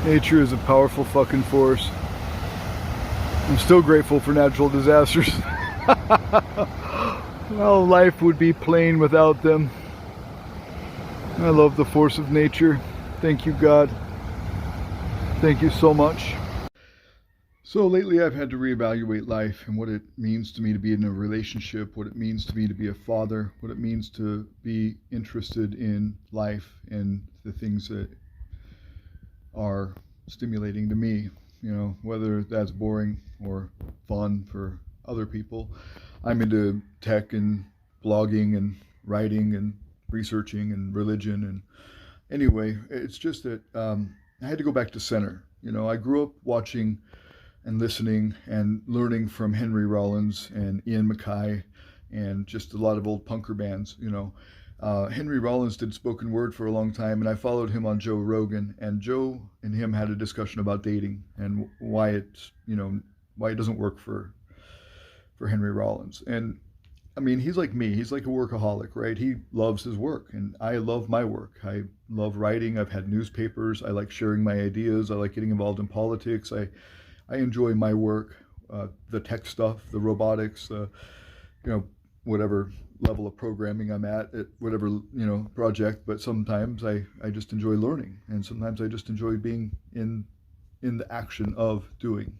Nature is a powerful fucking force. I'm still grateful for natural disasters. Well, life would be plain without them. I love the force of nature. Thank you, God. Thank you so much. So lately I've had to reevaluate life and what it means to me to be in a relationship, what it means to me to be a father, what it means to be interested in life and the things that are stimulating to me, whether that's boring or fun for other people. I'm into tech and blogging and writing and researching and religion. And anyway, it's just that I had to go back to center. I grew up watching and listening and learning from Henry Rollins and Ian MacKaye and just a lot of old punker bands. Henry Rollins did spoken word for a long time, and I followed him on Joe Rogan, and Joe and him had a discussion about dating and why it doesn't work for Henry Rollins. And I mean, he's like me. He's like a workaholic, right? He loves his work, and I love my work. I love writing. I've had newspapers. I like sharing my ideas. I like getting involved in politics. I enjoy my work, the tech stuff, the robotics, whatever level of programming I'm at whatever, project. But sometimes I just enjoy learning, and sometimes I just enjoy being in the action of doing.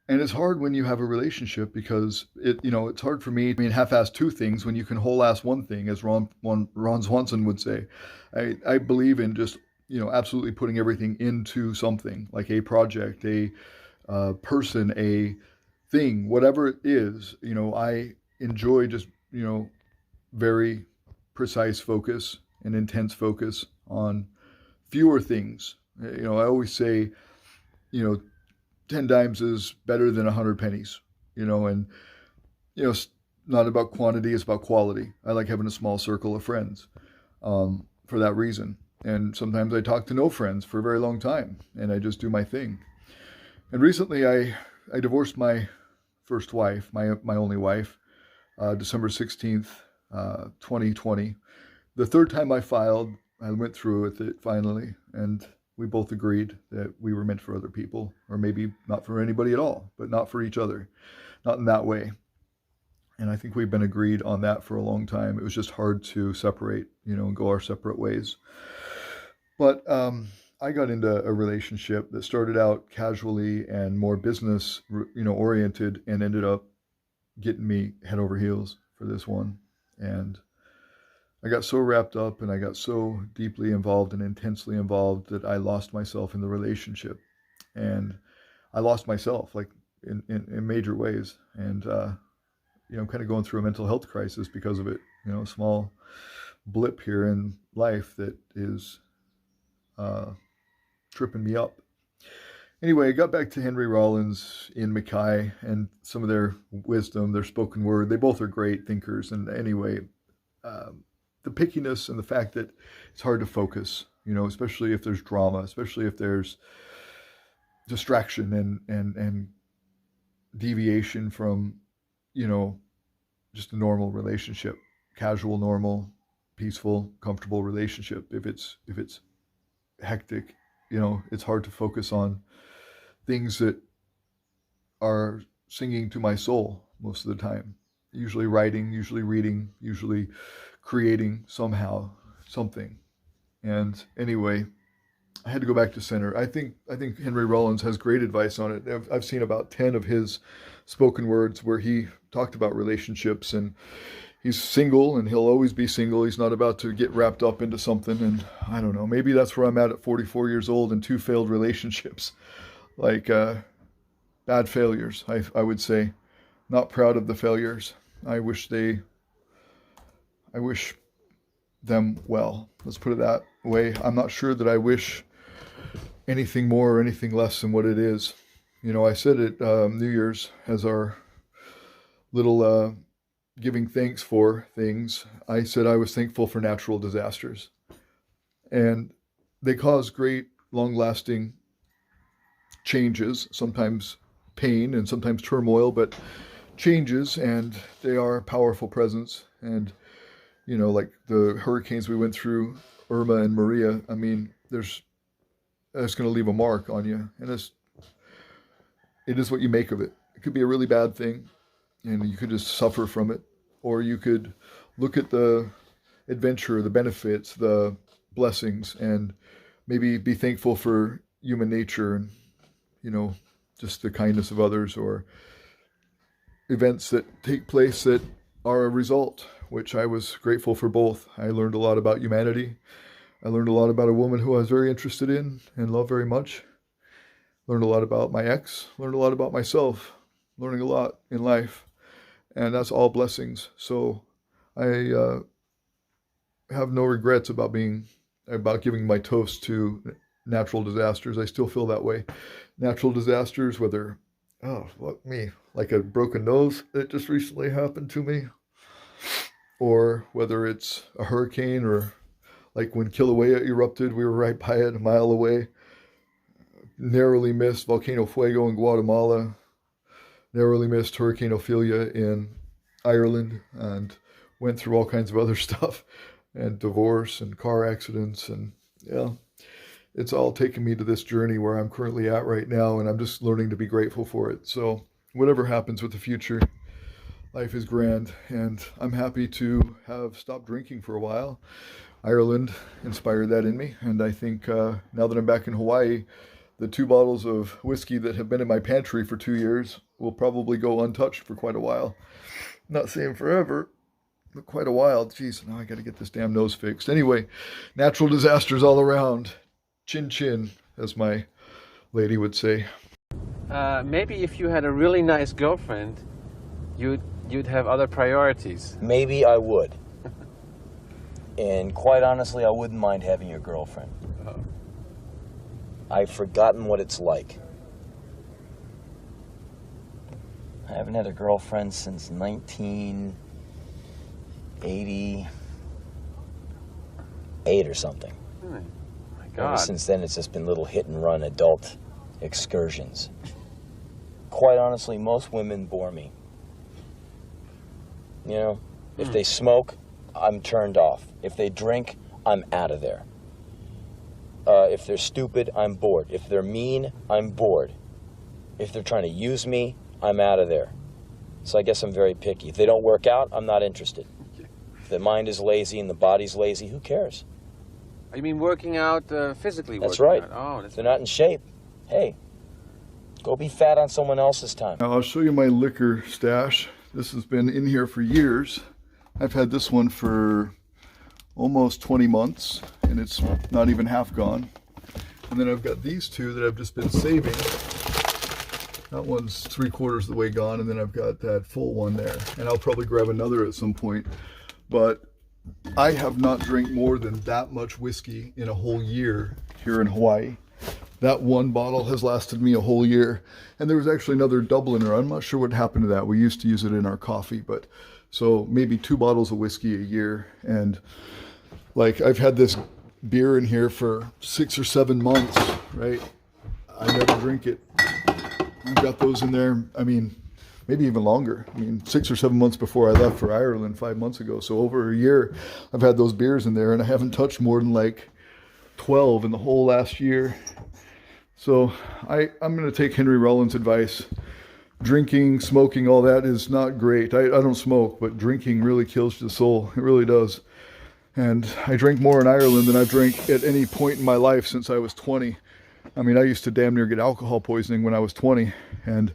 And it's hard when you have a relationship because it's hard for me. I mean, half-ass two things when you can whole-ass one thing, as Ron Swanson would say. I believe in just, absolutely putting everything into something, like a project, a person, a thing, whatever it is. I enjoy just, very precise focus and intense focus on fewer things. I always say, 10 dimes is better than 100 pennies, and, it's not about quantity, it's about quality. I like having a small circle of friends for that reason. And sometimes I talk to no friends for a very long time, and I just do my thing. And recently I divorced my first wife, my only wife, December 16th, 2020. The third time I filed, I went through with it finally, and we both agreed that we were meant for other people, or maybe not for anybody at all, but not for each other, not in that way. And I think we've been agreed on that for a long time. It was just hard to separate, and go our separate ways. But I got into a relationship that started out casually and more business, oriented, and ended up getting me head over heels for this one. And I got so wrapped up and I got so deeply involved and intensely involved that I lost myself in the relationship. And I lost myself, like in major ways. And, I'm kind of going through a mental health crisis because of it, a small blip here in life that is tripping me up. Anyway, I got back to Henry Rollins, Ian MacKaye, and some of their wisdom, their spoken word. They both are great thinkers. And anyway, the pickiness and the fact that it's hard to focus, especially if there's drama, especially if there's distraction and deviation from, just a normal relationship, casual, normal, peaceful, comfortable relationship. If it's hectic, it's hard to focus on things that are singing to my soul most of the time. Usually writing, usually reading, usually creating somehow something. And anyway, I had to go back to center. I think Henry Rollins has great advice on it. I've seen about 10 of his spoken words where he talked about relationships, and he's single and he'll always be single. He's not about to get wrapped up into something. And I don't know, maybe that's where I'm at 44 years old and 2 failed relationships, like bad failures, I would say. Not proud of the failures. I wish them well. Let's put it that way. I'm not sure that I wish anything more or anything less than what it is. I said at New Year's as our little giving thanks for things. I said I was thankful for natural disasters. And they cause great, long-lasting changes, sometimes pain and sometimes turmoil, but changes, and they are a powerful presence. And like the hurricanes we went through, Irma and Maria, I mean, there's that's going to leave a mark on you. And it is what you make of it. It could be a really bad thing, and you could just suffer from it. Or you could look at the adventure, the benefits, the blessings, and maybe be thankful for human nature and, just the kindness of others, or events that take place that are a result, which I was grateful for both. I learned a lot about humanity. I learned a lot about a woman who I was very interested in and love very much. Learned a lot about my ex, learned a lot about myself, learning a lot in life. And that's all blessings. So I have no regrets about giving my toast to natural disasters. I still feel that way. Natural disasters, whether, like a broken nose that just recently happened to me, or whether it's a hurricane, or like when Kilauea erupted, we were right by it, a mile away. Narrowly missed Volcano Fuego in Guatemala. Narrowly missed Hurricane Ophelia in Ireland, and went through all kinds of other stuff, and divorce and car accidents, and it's all taken me to this journey where I'm currently at right now, and I'm just learning to be grateful for it. So whatever happens with the future, life is grand, and I'm happy to have stopped drinking for a while. Ireland inspired that in me, and I think now that I'm back in Hawaii, the 2 bottles of whiskey that have been in my pantry for 2 years will probably go untouched for quite a while. Not saying forever, but quite a while. Jeez, now I got to get this damn nose fixed. Anyway, natural disasters all around. Chin chin, as my lady would say. Maybe if you had a really nice girlfriend, you'd have other priorities. Maybe I would. And quite honestly, I wouldn't mind having a girlfriend. Oh. I've forgotten what it's like. I haven't had a girlfriend since 1988 or something. Oh my God. Ever since then, it's just been little hit-and-run adult excursions. Quite honestly, most women bore me. If they smoke, I'm turned off. If they drink, I'm out of there. If they're stupid, I'm bored. If they're mean, I'm bored. If they're trying to use me, I'm out of there. So I guess I'm very picky. If they don't work out, I'm not interested. If the mind is lazy and the body's lazy, who cares? You mean working out physically? That's right. Oh, if they're not in shape, hey, go be fat on someone else's time. Now I'll show you my liquor stash. This has been in here for years. I've had this one for almost 20 months, and it's not even half gone. And then I've got these 2 that I've just been saving. That one's 3/4 of the way gone, and then I've got that full one there. And I'll probably grab another at some point. But I have not drank more than that much whiskey in a whole year here in Hawaii. That 1 bottle has lasted me a whole year. And there was actually another Dubliner. I'm not sure what happened to that. We used to use it in our coffee, but so maybe 2 bottles of whiskey a year. And like I've had this beer in here for 6 or 7 months, right? I never drink it. I've got those in there. I mean, maybe even longer. 6 or 7 months before I left for Ireland 5 months ago. So over a year, I've had those beers in there, and I haven't touched more than like 12 in the whole last year. So I'm going to take Henry Rollins' advice. Drinking, smoking, all that is not great. I don't smoke, but drinking really kills the soul. It really does. And I drank more in Ireland than I've drank at any point in my life since I was 20. I used to damn near get alcohol poisoning when I was 20, and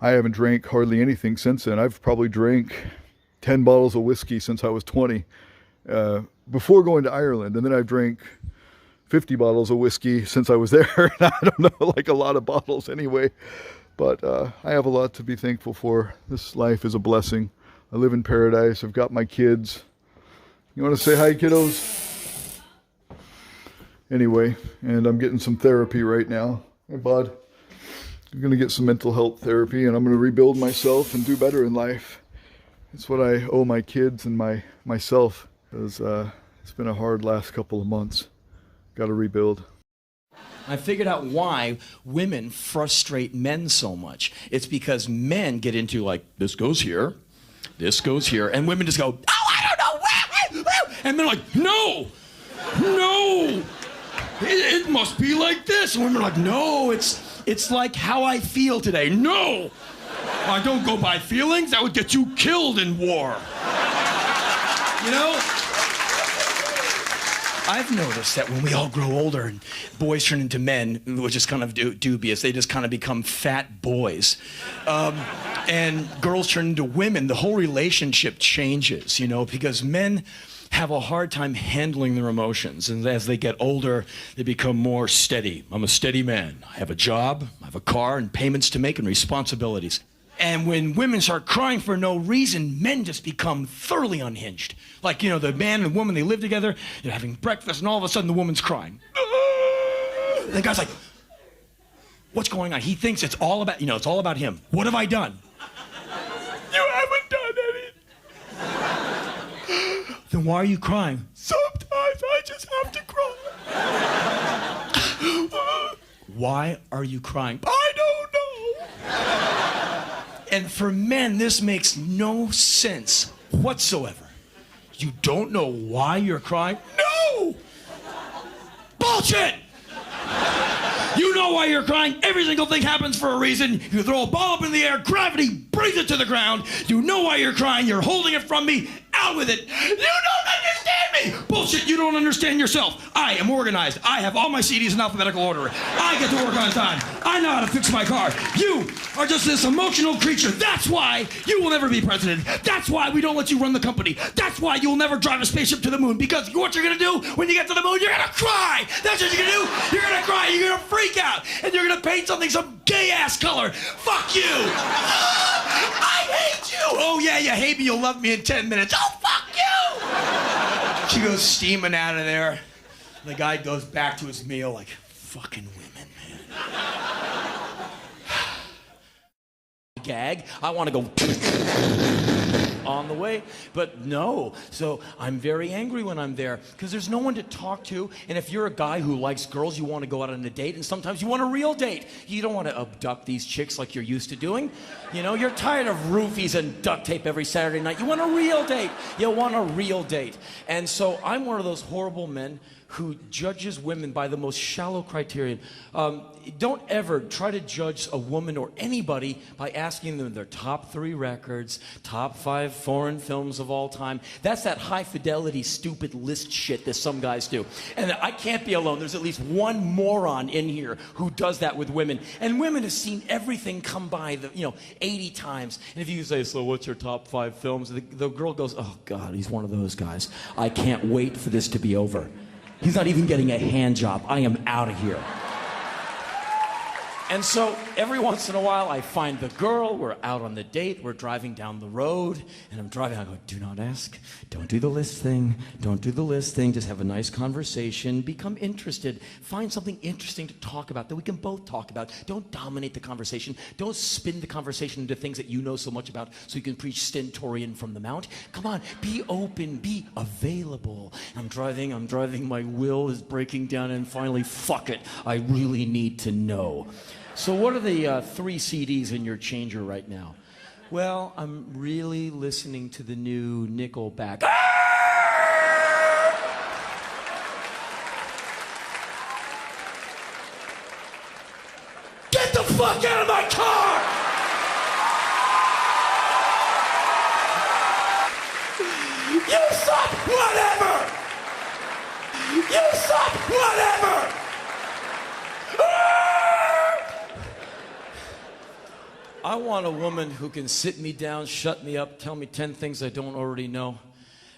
I haven't drank hardly anything since then. I've probably drank 10 bottles of whiskey since I was 20, before going to Ireland. And then I've drank 50 bottles of whiskey since I was there. I don't know, like a lot of bottles anyway. But I have a lot to be thankful for. This life is a blessing. I live in paradise. I've got my kids. You want to say hi, kiddos? Anyway, and I'm getting some therapy right now. Hey, bud. I'm going to get some mental health therapy, and I'm going to rebuild myself and do better in life. It's what I owe my kids and myself, because it's been a hard last couple of months. Got to rebuild. I figured out why women frustrate men so much. It's because men get into like, this goes here, and women just go, oh, I don't know, and they're like, no, It must be like this. And women are like, no, it's like how I feel today. No, I don't go by feelings. That would get you killed in war. You know? I've noticed that when we all grow older and boys turn into men, which is kind of dubious, they just kind of become fat boys. And girls turn into women, the whole relationship changes, you know, because men have a hard time handling their emotions. And as they get older, they become more steady. I'm a steady man. I have a job, I have a car, and payments to make and responsibilities. And when women start crying for no reason, men just become thoroughly unhinged. Like, you know, the man and woman, they live together, they're having breakfast, and all of a sudden the woman's crying. And the guy's like, what's going on? He thinks it's all about, you know, it's all about him. What have I done? You haven't done anything. Then why are you crying? Sometimes I just have to cry. Why are you crying? I don't know. And for men, this makes no sense whatsoever. You don't know why you're crying? No! Bullshit! You know why you're crying. Every single thing happens for a reason. You throw a ball up in the air, gravity brings it to the ground. You know why you're crying. You're holding it from me. Out with it. You don't understand me. Bullshit, you don't understand yourself. I am organized. I have all my CDs in alphabetical order. I get to work on time. I know how to fix my car. You are just this emotional creature. That's why you will never be president. That's why we don't let you run the company. That's why you will never drive a spaceship to the moon. Because what you're going to do when you get to the moon, you're going to cry. That's what you're going to do. You're going to cry. You're going to freak out. And you're going to paint something some gay-ass color. Fuck you. I hate you. Oh, yeah, you hate me. You'll love me in 10 minutes. Oh, fuck you. She goes steaming out of there. The guy goes back to his meal like, fucking women, man. Gag. I want to go on the way, but no. So I'm very angry when I'm there because there's no one to talk to. And if you're a guy who likes girls, you want to go out on a date, and sometimes you want a real date. You don't want to abduct these chicks like you're used to doing. You know, you're tired of roofies and duct tape every Saturday night. You want a real date. You want a real date. And so I'm one of those horrible men who judges women by the most shallow criterion. Don't ever try to judge a woman or anybody by asking them their top 3 records, top 5 foreign films of all time. That's that high fidelity, stupid list shit that some guys do. And I can't be alone. There's at least one moron in here who does that with women. And women have seen everything come by, 80 times. And if you say, so what's your top 5 films? The girl goes, oh God, he's one of those guys. I can't wait for this to be over. He's not even getting a hand job. I am out of here. And so every once in a while, I find the girl. We're out on the date. We're driving down the road. And I'm driving. I go, do not ask. Don't do the list thing. Don't do the list thing. Just have a nice conversation. Become interested. Find something interesting to talk about that we can both talk about. Don't dominate the conversation. Don't spin the conversation into things that you know so much about so you can preach stentorian from the mount. Come on. Be open. Be available. I'm driving. My will is breaking down. And finally, fuck it. I really need to know. So what are the 3 CDs in your changer right now? Well, I'm really listening to the new Nickelback. Get the fuck out of my car! You suck, whatever! You suck, whatever! I want a woman who can sit me down, shut me up, tell me 10 things I don't already know,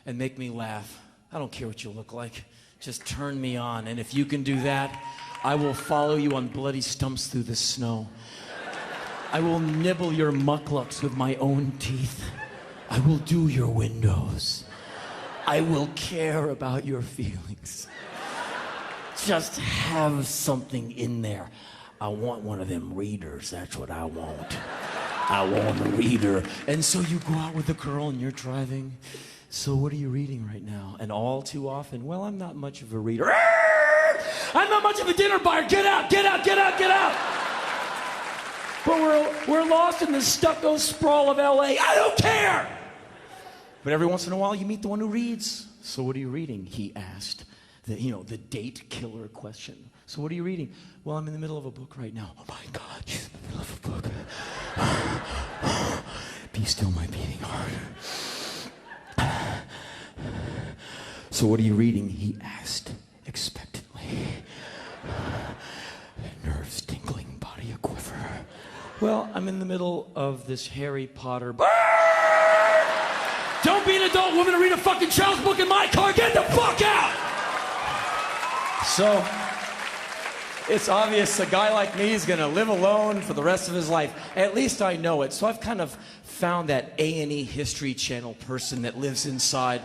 and make me laugh. I don't care what you look like. Just turn me on. And if you can do that, I will follow you on bloody stumps through the snow. I will nibble your mucklucks with my own teeth. I will do your windows. I will care about your feelings. Just have something in there. I want one of them readers. That's what I want. I want a reader. And so you go out with a girl and you're driving. So what are you reading right now? And all too often, well, I'm not much of a reader. I'm not much of a dinner buyer. Get out, get out, get out, get out. But we're lost in the stucco sprawl of LA. I don't care. But every once in a while, you meet the one who reads. So what are you reading? He asked. the date killer question. So what are you reading? Well, I'm in the middle of a book right now. Oh my God, she's in the middle of a book. Be still my beating heart. So what are you reading? He asked expectantly. Nerves tingling, body a quiver. Well, I'm in the middle of this Harry Potter. Don't be an adult woman to read a fucking child's book in my car. Get the fuck out! So, it's obvious a guy like me is gonna live alone for the rest of his life. At least I know it. So I've kind of found that A&E History Channel person that lives inside.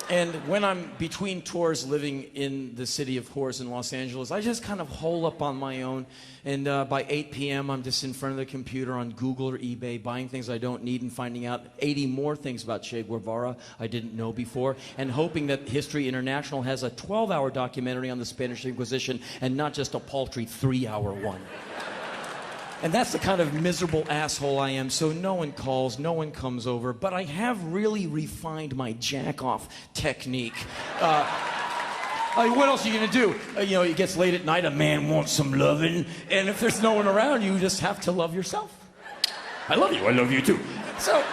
And when I'm between tours living in the city of whores in Los Angeles, I just kind of hole up on my own. And by 8 p.m., I'm just in front of the computer on Google or eBay, buying things I don't need and finding out 80 more things about Che Guevara I didn't know before, and hoping that History International has a 12-hour documentary on the Spanish Inquisition and not just a paltry 3-hour one. And that's the kind of miserable asshole I am, so no one calls, no one comes over, but I have really refined my jack-off technique. What else are you gonna do? It gets late at night, a man wants some loving, and if there's no one around, you just have to love yourself. I love you too. So...